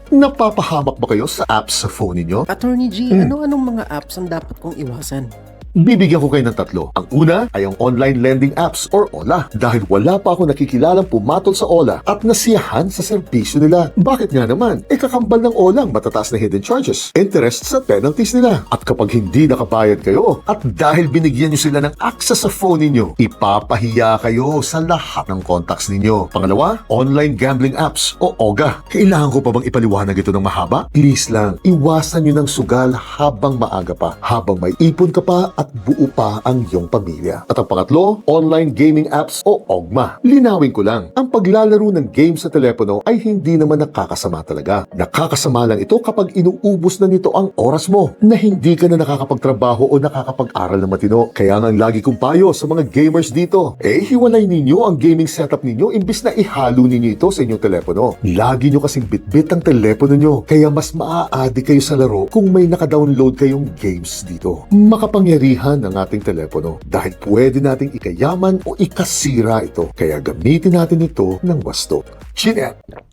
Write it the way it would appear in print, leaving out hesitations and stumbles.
Napapahamak ba kayo sa apps sa phone ninyo? Attorney G, ano-anong mga apps ang dapat kong iwasan? Bibigyan ko kayo ng tatlo. Ang una ay ang online lending apps or OLA dahil wala pa ako nakikilalang pumatol sa OLA at nasiyahan sa serbisyo nila. Bakit nga naman? Kakambal ng OLA ang matataas na hidden charges, interest at penalties nila. At kapag hindi nakabayad kayo at dahil binigyan nyo sila ng access sa phone ninyo, ipapahiya kayo sa lahat ng contacts ninyo. Pangalawa, online gambling apps o OGA. Kailangan ko pa bang ipaliwanag ito ng mahaba? Please lang, iwasan nyo ng sugal habang maaga pa, habang may ipon ka pa at buo pa ang iyong pamilya. At ang pangatlo, online gaming apps o OGMA. Linawin ko lang, ang paglalaro ng game sa telepono ay hindi naman nakakasama talaga. Nakakasama lang ito kapag inuubos na nito ang oras mo na hindi ka na nakakapagtrabaho o nakakapag-aral ng matino. Kaya nga ang lagi kong payo sa mga gamers dito, hiwalay ninyo ang gaming setup ninyo imbis na ihalo ninyo ito sa inyong telepono. Lagi nyo kasing bitbit ang telepono nyo, kaya mas maa-addict kayo sa laro kung may nakadownload kayong games dito. Makapangyarihan ng ating telepono dahil pwede nating ikayaman o ikasira ito. Kaya gamitin natin ito ng wasto. Chinet!